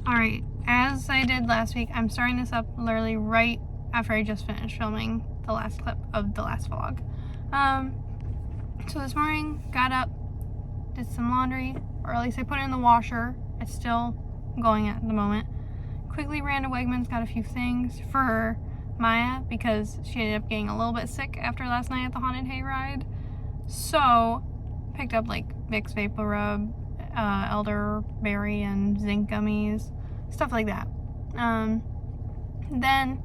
Alright, as I did last week, I'm starting this up literally right after I just finished filming the last clip of the last vlog. So this morning, got up, did some laundry, or at least I put it in the washer. It's still going at the moment. Quickly ran to Wegmans, got a few things for Maya because she ended up getting a little bit sick after last night at the haunted hayride. So picked up like Vicks Vapor Rub, elderberry and zinc gummies, stuff like that. Then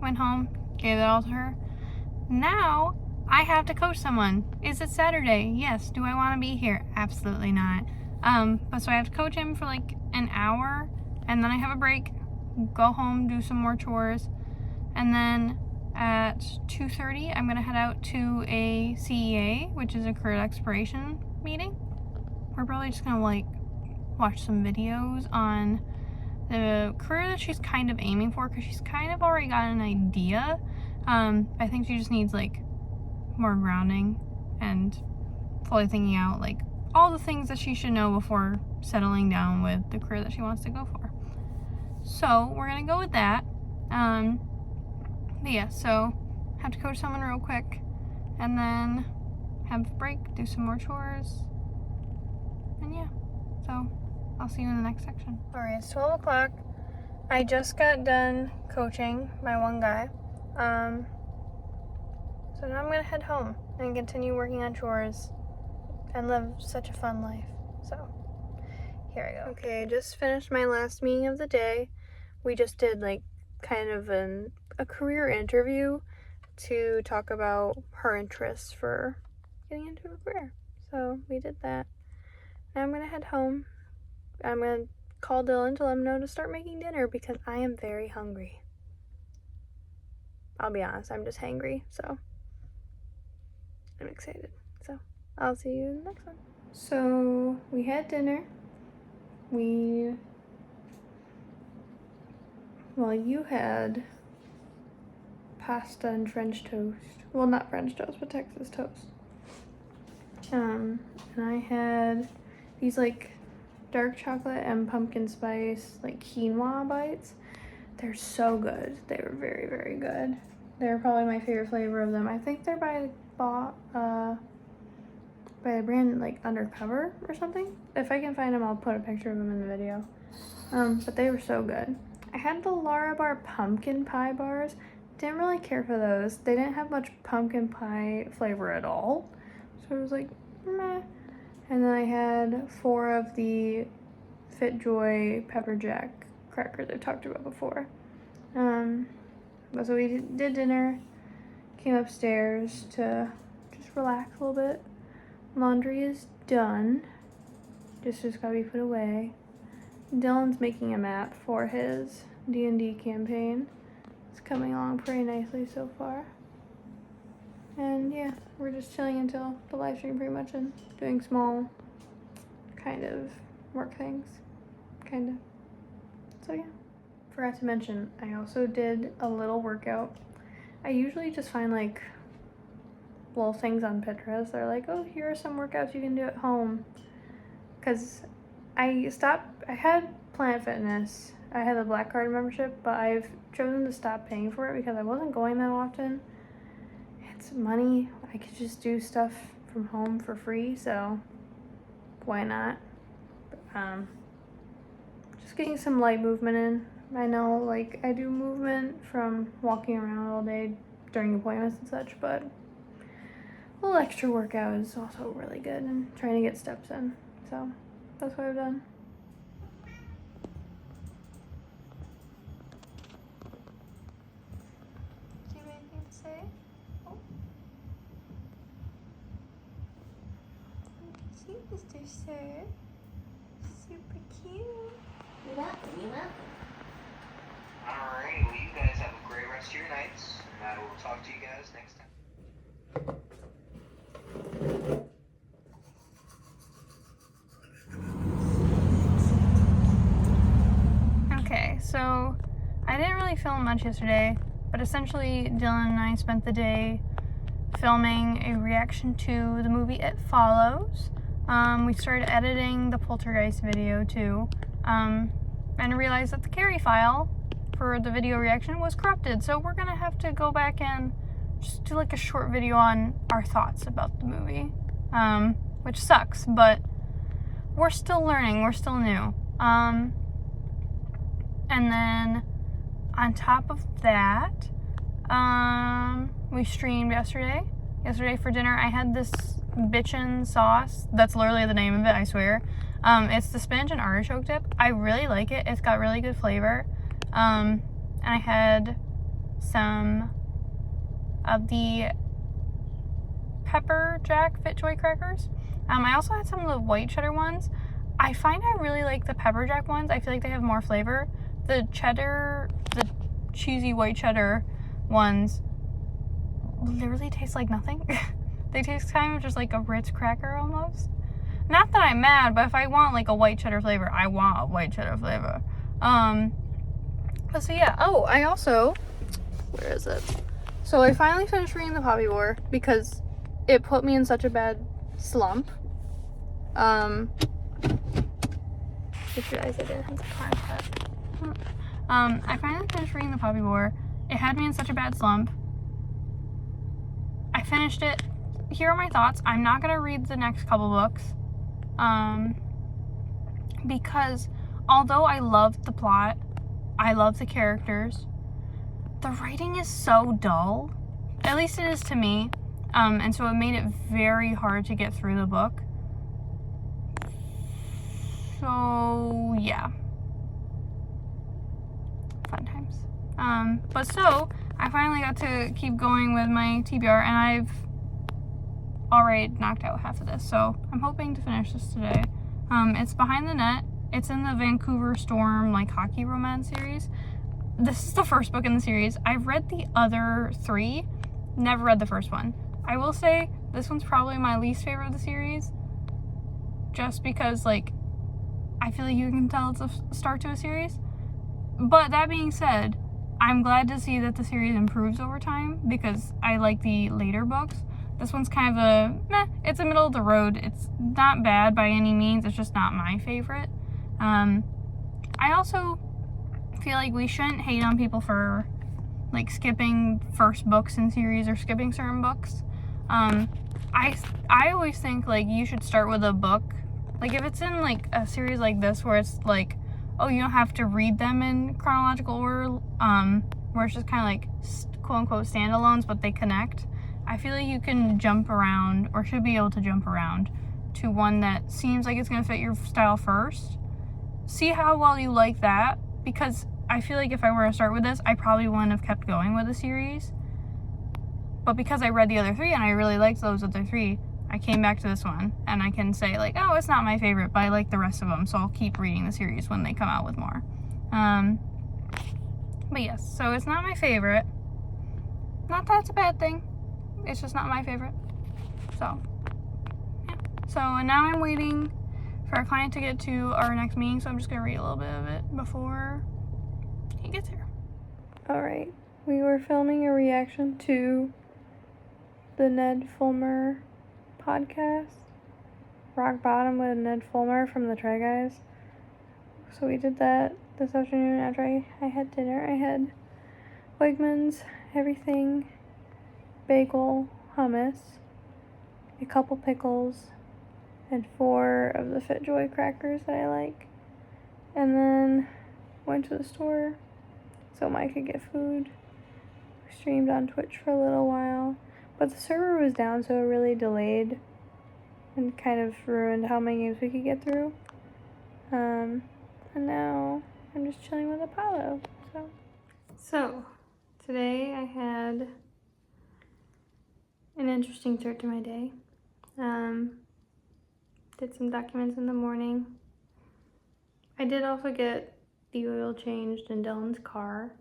went home, gave it all to her. Now I have to coach someone. Is it Saturday? Yes. Do I want to be here? Absolutely not. But so I have to coach him for like an hour, and then I have a break, go home, do some more chores, and then at 2:30 I'm gonna head out to a CEA, which is a career exploration meeting. We're probably just gonna like watch some videos on the career that she's kind of aiming for, because she's kind of already got an idea. I think she just needs like more grounding and fully thinking out like all the things that she should know before settling down with the career that she wants to go for. So we're gonna go with that. But yeah, so have to coach someone real quick, and then have a break, do some more chores, and yeah, so I'll see you in the next section. Alright, it's 12 o'clock. I just got done coaching my one guy. So now I'm gonna head home and continue working on chores and live such a fun life. So here I go. Okay, I just finished my last meeting of the day. We just did like kind of a career interview to talk about her interests for getting into a career. So we did that. Now I'm gonna head home. I'm gonna call Dylan to let him know to start making dinner because I am very hungry. I'll be honest, I'm just hangry, so I'm excited. So I'll see you in the next one. So we had dinner. Well, you had pasta and French toast. Well, not French toast, but Texas toast. And I had these like dark chocolate and pumpkin spice like quinoa bites. They're so good. They were very, very good. They're probably my favorite flavor of them. I think they're by the brand like Undercover or something. If I can find them, I'll put a picture of them in the video. But they were so good. I had the Larabar pumpkin pie bars. Didn't really care for those. They didn't have much pumpkin pie flavor at all. So it was like, meh. And then I had 4 of the FitJoy pepper jack crackers I talked about before. So we did dinner, came upstairs to just relax a little bit. Laundry is done. Just gotta be put away. Dylan's making a map for his D&D campaign. It's coming along pretty nicely so far. And yeah, we're just chilling until the live stream pretty much and doing small kind of work things. Kinda. So yeah. Forgot to mention, I also did a little workout. I usually just find like little things on Pinterest. They're like, oh, here are some workouts you can do at home. Because I had Planet Fitness. I had the Black Card membership, but I've chosen to stop paying for it because I wasn't going that often. It's money. I could just do stuff from home for free, so why not? Just getting some light movement in. I know, like, I do movement from walking around all day during appointments and such, but a little extra workout is also really good and trying to get steps in. So that's what I've done. Do you have anything to say? Oh. Cute, Mr. Sir. Super cute. You're welcome, you're welcome. Alright, well you guys have a great rest of your nights, and I will talk to you guys next time. Okay, so I didn't really film much yesterday, but essentially Dylan and I spent the day filming a reaction to the movie It Follows. We started editing the Poltergeist video too. and realized that the Carrie file for the video reaction was corrupted. So we're gonna have to go back and just do like a short video on our thoughts about the movie, which sucks, but we're still learning, we're still new. And then on top of that, we streamed yesterday. Yesterday for dinner, I had this bitchin' sauce. That's literally the name of it, I swear. It's the spinach and artichoke dip. I really like it. It's got really good flavor. And I had some of the pepper jack FitJoy crackers. I also had some of the white cheddar ones. I find I really like the pepper jack ones. I feel like they have more flavor. The cheesy white cheddar ones literally taste like nothing. They taste kind of just like a Ritz cracker almost. Not that I'm mad, but if I want like a white cheddar flavor, I want a white cheddar flavor. But so yeah. Oh, I also, where is it? So I finally finished reading The Poppy War because it put me in such a bad slump. Just realized I didn't have the card set. I finally finished reading The Poppy War. It had me in such a bad slump. I finished it. Here are my thoughts. I'm not gonna read the next couple books, because although I loved the plot, I love the characters, the writing is so dull. At least it is to me. And so it made it very hard to get through the book. So yeah, fun times. But so I finally got to keep going with my TBR, and I've already knocked out half of this, so I'm hoping to finish this today. It's Behind the Net. It's in the Vancouver Storm like hockey romance series. This is the first book in the series. I've read the other 3, never read the first one. I will say this one's probably my least favorite of the series, just because like I feel like you can tell it's a start to a series. But that being said, I'm glad to see that the series improves over time because I like the later books. This one's kind of a meh, it's a middle of the road. It's not bad by any means, it's just not my favorite. I also feel like we shouldn't hate on people for like skipping first books in series or skipping certain books. I always think like you should start with a book. Like if it's in like a series like this where it's like, oh, you don't have to read them in chronological order, where it's just kind of like quote unquote standalones, but they connect. I feel like you can jump around, or should be able to jump around, to one that seems like it's going to fit your style first. See how well you like that, because I feel like if I were to start with this, I probably wouldn't have kept going with the series. But because I read the other 3 and I really liked those other 3, I came back to this one, and I can say like, oh, it's not my favorite, but I like the rest of them, so I'll keep reading the series when they come out with more. But yes, so it's not my favorite. Not that it's a bad thing. It's just not my favorite. So, yeah. So now I'm waiting for our client to get to our next meeting, so I'm just gonna read a little bit of it before he gets here. Alright, we were filming a reaction to the Ned Fulmer podcast, Rock Bottom with Ned Fulmer from the Try Guys. So we did that this afternoon after I had dinner. I had Wegmans, everything, bagel, hummus, a couple pickles, and 4 of the FitJoy crackers that I like. And then went to the store so Mike could get food. We streamed on Twitch for a little while, but the server was down, so it really delayed and kind of ruined how many games we could get through. And now I'm just chilling with Apollo. So today I had an interesting start to my day. Did some documents in the morning. I did also get the oil changed in Dylan's car.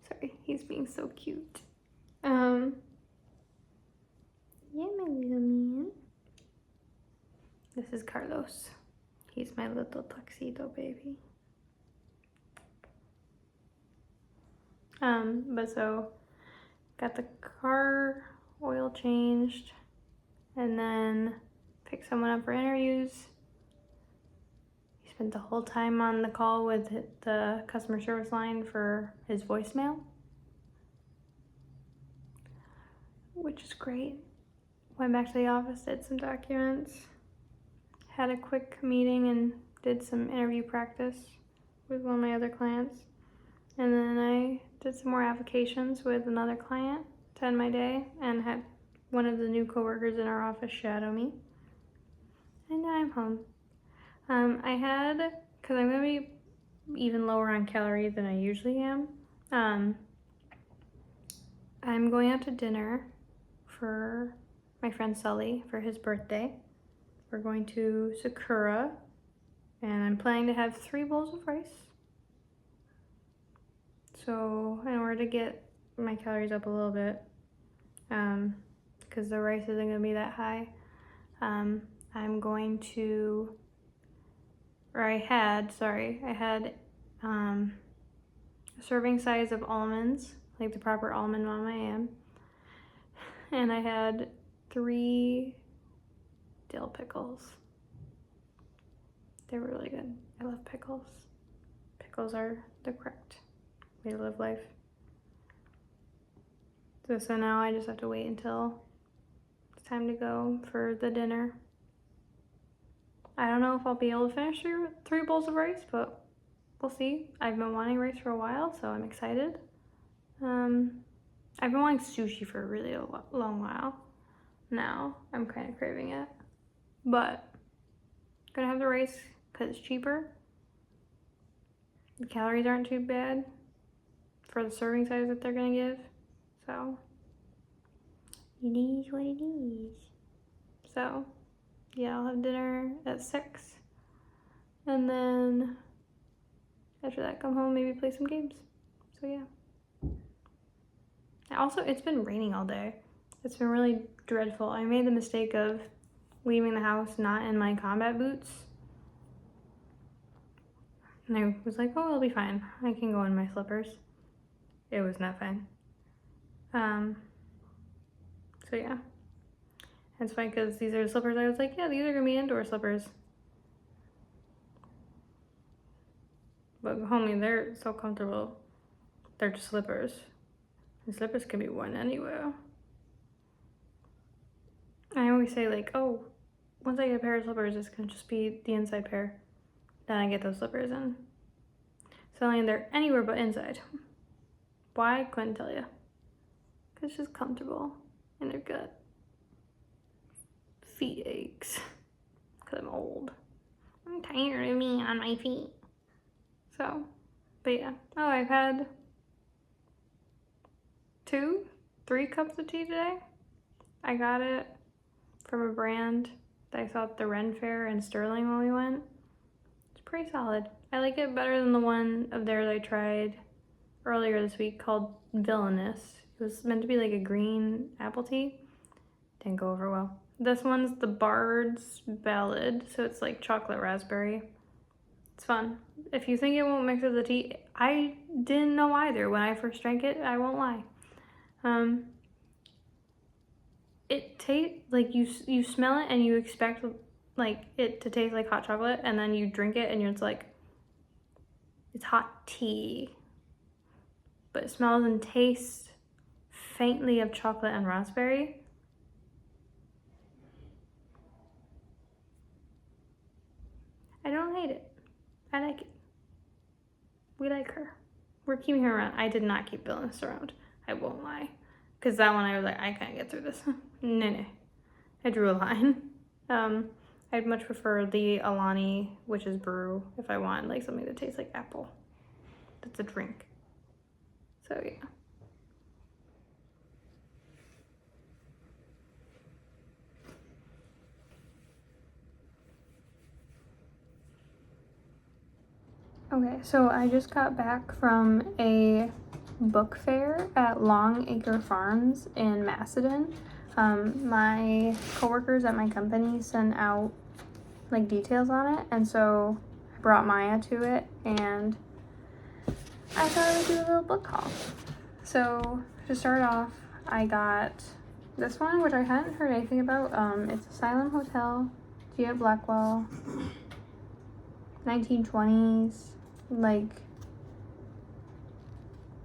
Sorry, he's being so cute. Yeah, my little man. This is Carlos. He's my little tuxedo baby. But so got the car oil changed and then picked someone up for interviews spent the whole time on the call with the customer service line for his voicemail, which is great. Went back to the office, did some documents, had a quick meeting and did some interview practice with one of my other clients. And then I did some more applications with another client to end my day and had one of the new coworkers in our office shadow me. And now I'm home. I had, because I'm going to be even lower on calories than I usually am, I'm going out to dinner for my friend Sully for his birthday. We're going to Sakura, and I'm planning to have 3 bowls of rice. So in order to get my calories up a little bit, because the rice isn't going to be that high, I'm going to, I had a serving size of almonds, like the proper almond mom I am, and I had 3 dill pickles. They were really good. I love pickles. Pickles are the correct way to live life. So now I just have to wait until it's time to go for the dinner. I don't know if I'll be able to finish 3 bowls of rice, but we'll see. I've been wanting rice for a while, so I'm excited. I've been wanting sushi for a really long while. Now I'm kind of craving it, but I'm gonna have the rice because it's cheaper. The calories aren't too bad for the serving size that they're gonna give, so it is what it is. So yeah, I'll have dinner at 6, and then after that come home, maybe play some games. So yeah. Also, it's been raining all day. It's been really dreadful. I made the mistake of leaving the house not in my combat boots. And I was like, oh, it'll be fine. I can go in my slippers. It was not fine. So yeah. It's fine because these are the slippers. I was like, yeah, these are gonna be indoor slippers. But homie, they're so comfortable. They're just slippers. And slippers can be worn anywhere. I always say like, oh, once I get a pair of slippers, it's gonna just be the inside pair. Then I get those slippers in. So they're anywhere but inside. Why? Couldn't tell you. Cause it's just comfortable and they're good. Feet aches. Cause I'm old. I'm tired of being on my feet. So, but yeah. Oh, I've had 3 cups of tea today. I got it from a brand that I saw at the Ren Fair in Sterling when we went. It's pretty solid. I like it better than the one of theirs I tried earlier this week called Villainous. It was meant to be like a green apple tea. Didn't go over well. This one's the Bard's Ballad, so it's like chocolate raspberry. It's fun. If you think it won't mix with the tea, I didn't know either when I first drank it, I won't lie. It tastes like you smell it and you expect like it to taste like hot chocolate, and then you drink it and it's like, it's hot tea, but it smells and tastes faintly of chocolate and raspberry. I don't hate it. I like it. We like her. We're keeping her around. I did not keep Villainous around. I won't lie. Because that one I was like, I can't get through this. No. I drew a line. I'd much prefer the Alani Witch's Brew if I want like something that tastes like apple. That's a drink. So yeah. Okay, so I just got back from a book fair at Long Acre Farms in Macedon. My coworkers at my company sent out like details on it, and so I brought Maya to it, and I thought I would do a little book haul. So to start off, I got this one, which I hadn't heard anything about. It's Asylum Hotel, Gia Blackwell. 1920s, like,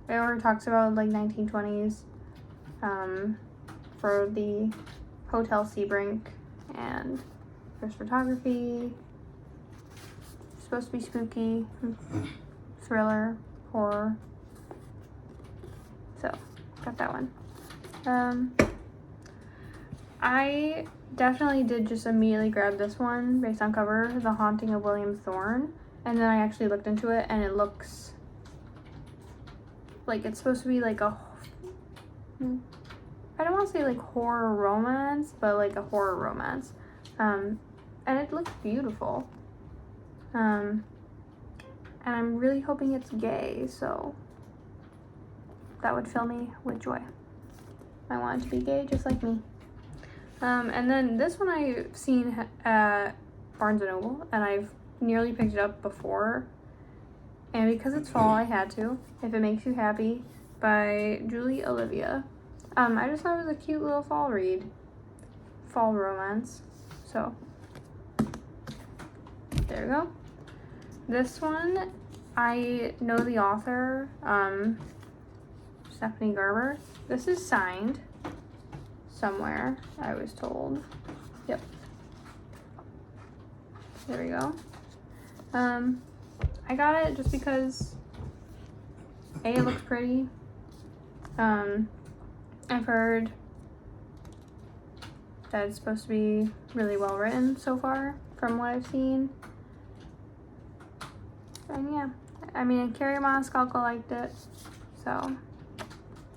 it talks about like 1920s for the Hotel Sebring, and there's photography. It's supposed to be spooky, thriller, horror. So, got that one. I definitely did just immediately grab this one based on cover, The Haunting of William Thorne, and then I actually looked into it, and it looks like it's supposed to be like a, I don't want to say like horror romance, but like a horror romance, and it looks beautiful, and I'm really hoping it's gay, so that would fill me with joy. I want it to be gay just like me. And then this one I've seen at Barnes & Noble, and I've nearly picked it up before. And because it's fall, I had to. If It Makes You Happy by Julie Olivia. I just thought it was a cute little fall read. Fall romance. So, there we go. This one, I know the author, Stephanie Garber. This is signed somewhere, I was told. Yep. There we go. I got it just because A, it looks pretty. I've heard that it's supposed to be really well written so far from what I've seen. And yeah, I mean, Carrie Monaskalka liked it, so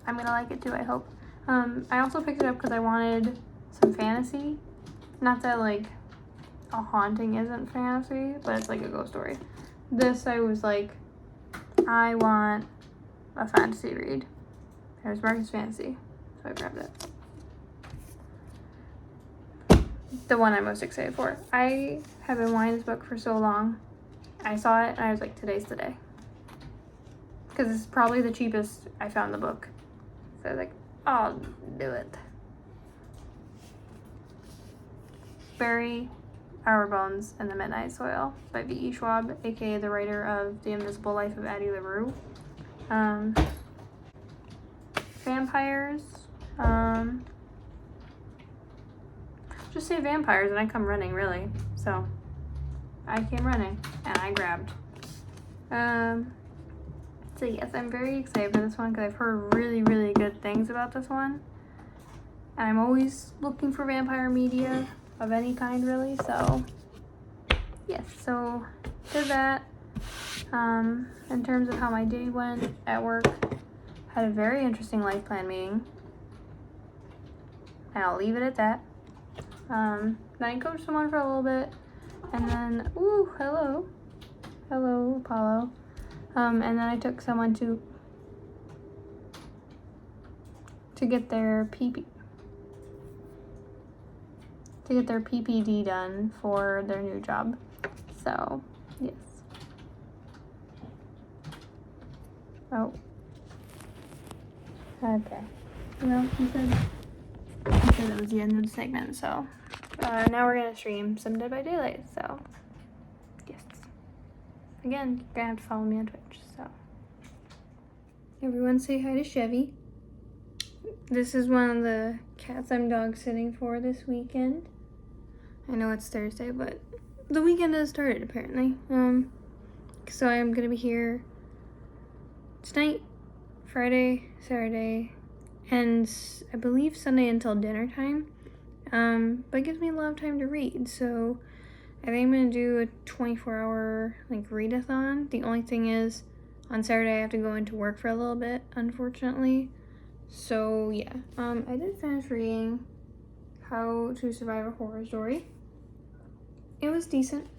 I'm gonna like it too, I hope. I also picked it up because I wanted some fantasy. Not that like a haunting isn't fantasy, but it's like a ghost story. This, I was like, I want a fantasy read. There's Marcus Fantasy, so I grabbed it. The one I'm most excited for. I have been wanting this book for so long. I saw it and I was like, today's the day. Because it's probably the cheapest I found the book. So I was like, I'll do it. Bury Our Bones in the Midnight Soil by V.E. Schwab, aka the writer of The Invisible Life of Addie LaRue. Vampires. Just say vampires and I come running, really. So I came running and I grabbed. So yes, I'm very excited for this one because I've heard really, really good things about this one. And I'm always looking for vampire media of any kind, really. So yes, so did that. In terms of how my day went at work, had a very interesting life plan meeting. And I'll leave it at that. Then I coached someone for a little bit. And then, ooh, hello. Hello, Apollo. And then I took someone to get their PPD done for their new job. So, yes. Oh. Okay. Well, he said that was the end of the segment, so now we're gonna stream some Dead by Daylight, so yes. Again, you're gonna have to follow me on Twitch, so. Everyone say hi to Chevy. This is one of the cats I'm dog sitting for this weekend. I know it's Thursday, but the weekend has started apparently. So I'm gonna be here tonight, Friday, Saturday, and I believe Sunday until dinner time. But it gives me a lot of time to read, so I think I'm gonna do a 24-hour like readathon. The only thing is, on Saturday I have to go into work for a little bit, unfortunately. So yeah, I did finish reading How to Survive a Horror Story. It was decent.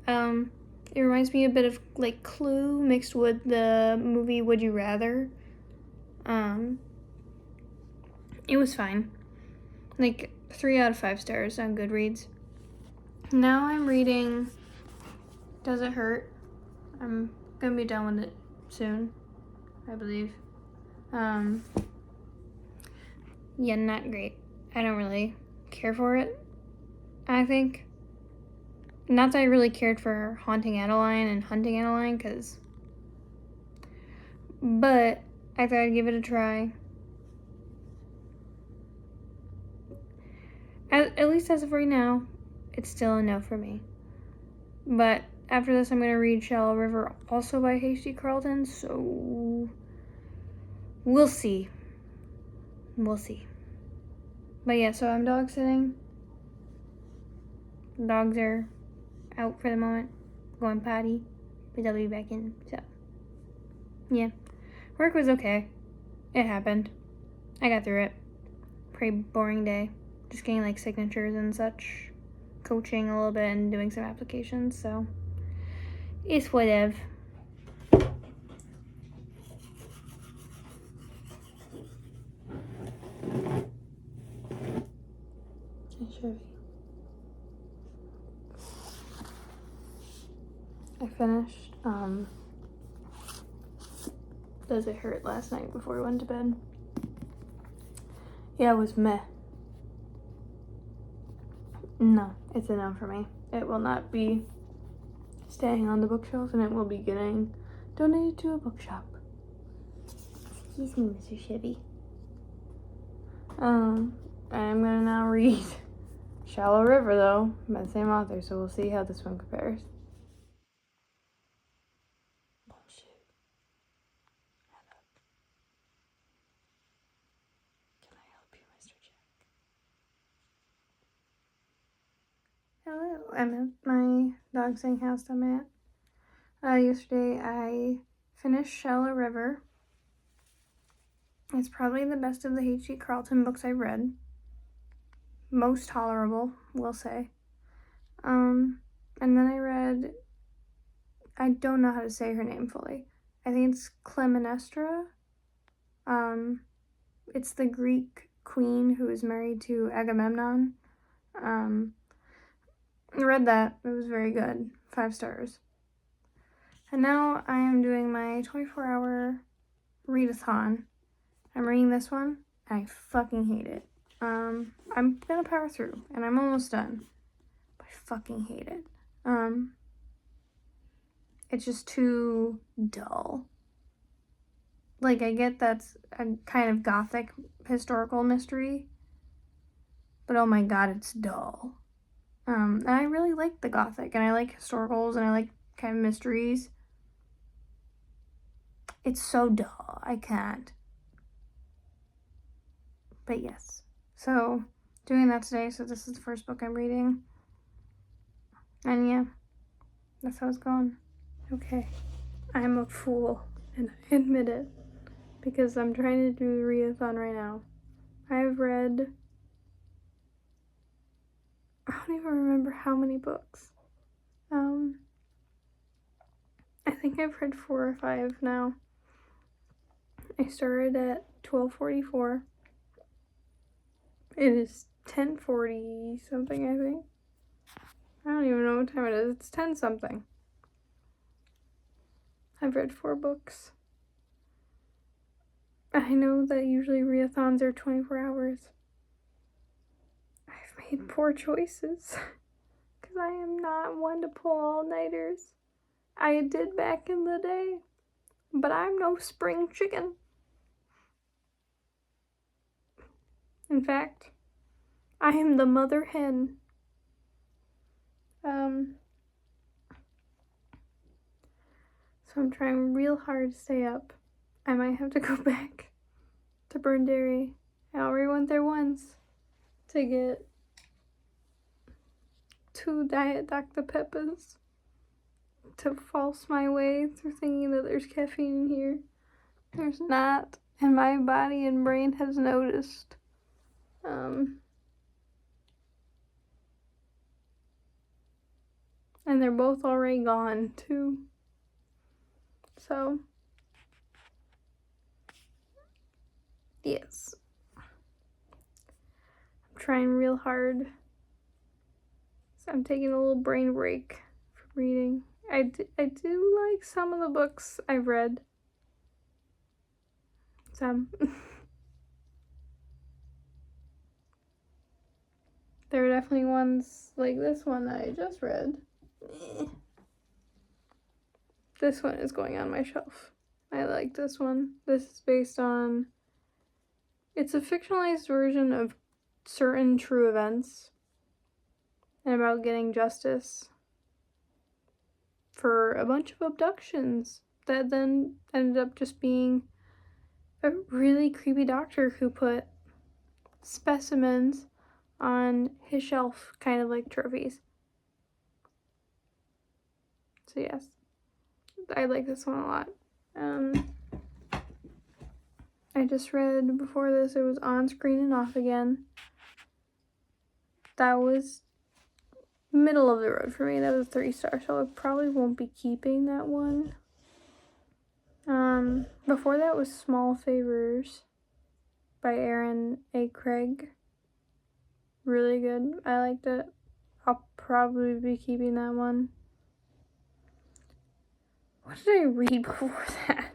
It reminds me a bit of like Clue mixed with the movie Would You Rather. It was fine. Like 3 out of 5 stars on Goodreads. Now I'm reading Does It Hurt? I'm gonna be done with it soon, I believe. Yeah, not great. I don't really care for it, I think. Not that I really cared for haunting Adeline and hunting Adeline, but I thought I'd give it a try. At least as of right now, it's still a no for me. But after this, I'm going to read Shallow River, also by H.G. Carlton, so we'll see. We'll see. But yeah, so I'm dog sitting. The dogs are out for the moment, going potty, but they'll be back in, so yeah. Work was okay. It happened. I got through it. Pretty boring day. Just getting like signatures and such. Coaching a little bit and doing some applications, so it's whatever. I finished Does It Hurt last night before we went to bed. Yeah, it was meh. No, it's a no for me. It will not be staying on the bookshelf, and it will be getting donated to a bookshop. Excuse me, Mr. Chevy. I'm gonna now read Shallow River, though, by the same author, so we'll see how this one compares. Oh, shoot. Can I help you, Mr. Jack? Hello, I'm at my dog sitting house I'm at. Yesterday I finished Shallow River. It's probably the best of the H.G. Carlton books I read. Most tolerable, we'll say. And then I read, I don't know how to say her name fully. I think it's Clytemnestra. It's the Greek queen who is married to Agamemnon. I read that. It was very good. 5 stars. And now I am doing my 24-hour readathon. I'm reading this one, and I fucking hate it. I'm gonna power through, and I'm almost done. But I fucking hate it. It's just too dull. Like, I get that's a kind of gothic historical mystery, but oh my god, it's dull. And I really like the gothic, and I like historicals, and I like kind of mysteries. It's so dull. I can't. But yes. So, doing that today, so this is the first book I'm reading. And yeah, that's how it's going. Okay. I'm a fool, and I admit it, because I'm trying to do the readathon right now. I've read, I don't even remember how many books. I think I've read 4 or 5 now. I started at 12:44. It is 10:40 something, I think. I don't even know what time it is. It's 10 something. I've read 4 books. I know that usually readathons are 24 hours. I've made poor choices. Because I am not one to pull all-nighters. I did back in the day. But I'm no spring chicken. In fact, I am the mother hen. So I'm trying real hard to stay up. I might have to go back to Burn Dairy. I already went there once to get 2 Diet Dr. Peppers to false my way through thinking that there's caffeine in here. There's not, and my body and brain has noticed. And they're both already gone too. So, yes. I'm trying real hard. So I'm taking a little brain break from reading. I do like some of the books I've read. Some. There are definitely ones like this one that I just read This one is going on my shelf. I like this one. This is based on... It's a fictionalized version of certain true events and about getting justice for a bunch of abductions that then ended up just being a really creepy doctor who put specimens on his shelf, kind of like trophies. So yes, I like this one a lot. I just read before this, it was On Screen and Off Again. That was middle of the road for me. That was 3 stars, so I probably won't be keeping that one. Before that was Small Favors by Aaron A. Craig. Really good. I liked it. I'll probably be keeping that one. What did I read before that?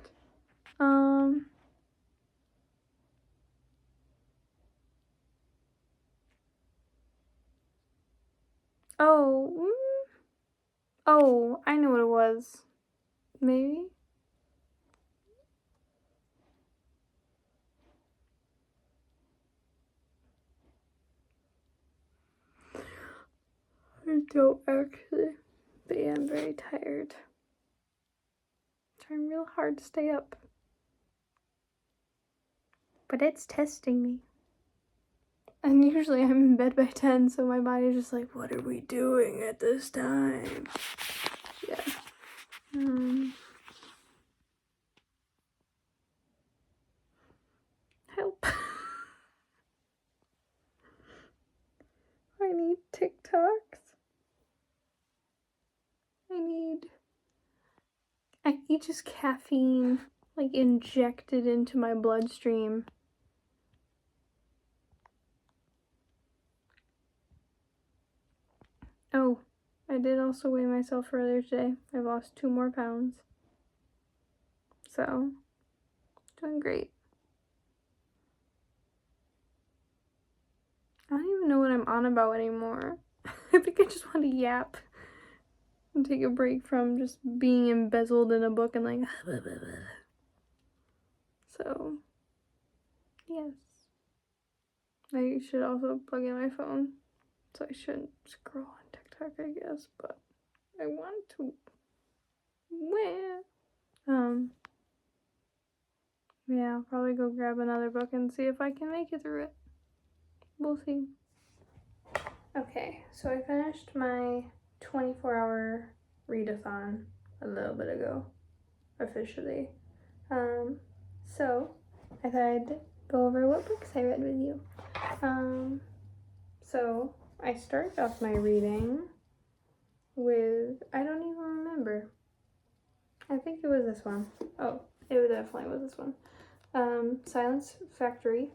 Oh, I know what it was. Maybe? I don't actually. But yeah, I'm very tired. Trying real hard to stay up. But it's testing me. And usually I'm in bed by 10, so my body's just like, what are we doing at this time? Yeah. Help. I need TikToks. I need just caffeine, like, injected into my bloodstream. Oh, I did also weigh myself earlier today. I lost 2 more pounds. So, doing great. I don't even know what I'm on about anymore. I think I just want to yap and take a break from just being embezzled in a book and like, blah, blah, blah. So, yes. I should also plug in my phone, so I shouldn't scroll on TikTok, I guess, but I want to. Yeah, I'll probably go grab another book and see if I can make it through it. We'll see. Okay, so I finished my 24-hour readathon a little bit ago, officially. So I thought I'd go over what books I read with you. So I started off my reading with, I don't even remember. I think it was this one. Oh, it definitely was this one. Silence Factory.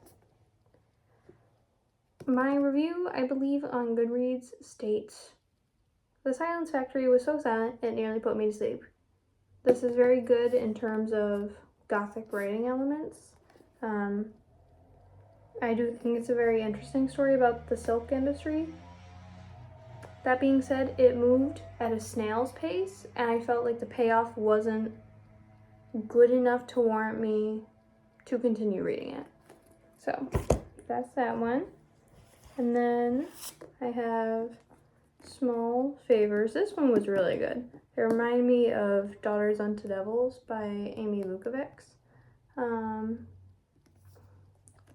My review, I believe, on Goodreads states, "The Silence Factory was so silent, it nearly put me to sleep. This is very good in terms of gothic writing elements. I do think it's a very interesting story about the silk industry. That being said, it moved at a snail's pace, and I felt like the payoff wasn't good enough to warrant me to continue reading it. So, that's that one. And then I have Small Favors. This one was really good. It reminded me of Daughters Unto Devils by Amy Lukovics.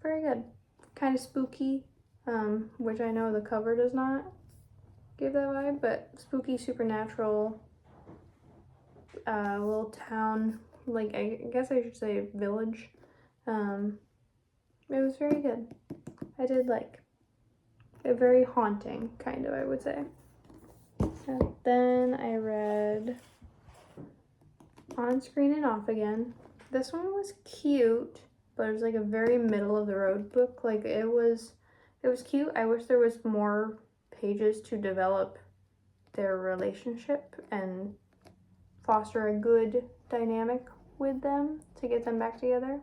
Very good. Kind of spooky, which I know the cover does not give that vibe, but spooky, supernatural, little town, like, I guess I should say village. It was very good. I did like it. Very haunting, kind of, I would say. And then I read On Screen and Off Again. This one was cute, but it was like a very middle of the road book. Like, it was cute. I wish there was more pages to develop their relationship and foster a good dynamic with them to get them back together.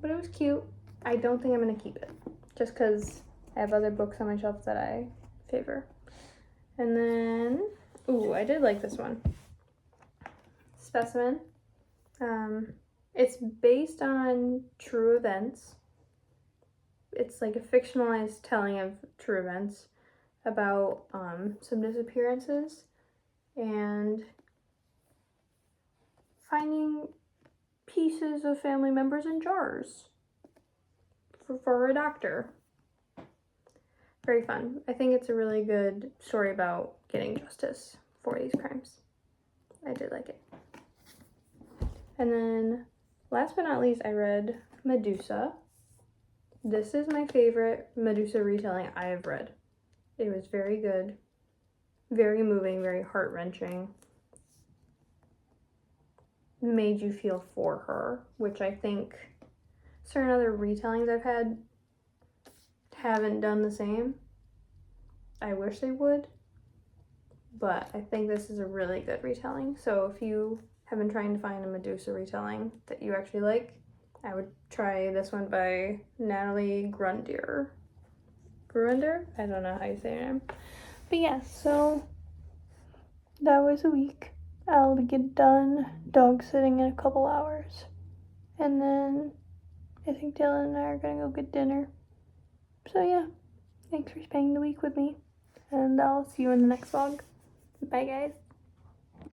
But it was cute. I don't think I'm gonna keep it, just because I have other books on my shelf that I favor. And then Ooh, I did like this one. Specimen. It's based on true events. It's like a fictionalized telling of true events about some disappearances and finding pieces of family members in jars for a doctor. Very fun. I think it's a really good story about getting justice for these crimes. I did like it. And then, last but not least, I read Medusa. This is my favorite Medusa retelling I have read. It was very good, very moving, very heart-wrenching. Made you feel for her, which I think certain other retellings I've had haven't done the same. I wish they would, but I think this is a really good retelling. So if you have been trying to find a Medusa retelling that you actually like, I would try this one by Natalie Grundier. Grunder? I don't know how you say her name. But yeah, so that was a week. I'll get done dog sitting in a couple hours. And then I think Dylan and I are gonna go get dinner. So yeah, thanks for spending the week with me. And I'll see you in the next vlog. Bye guys.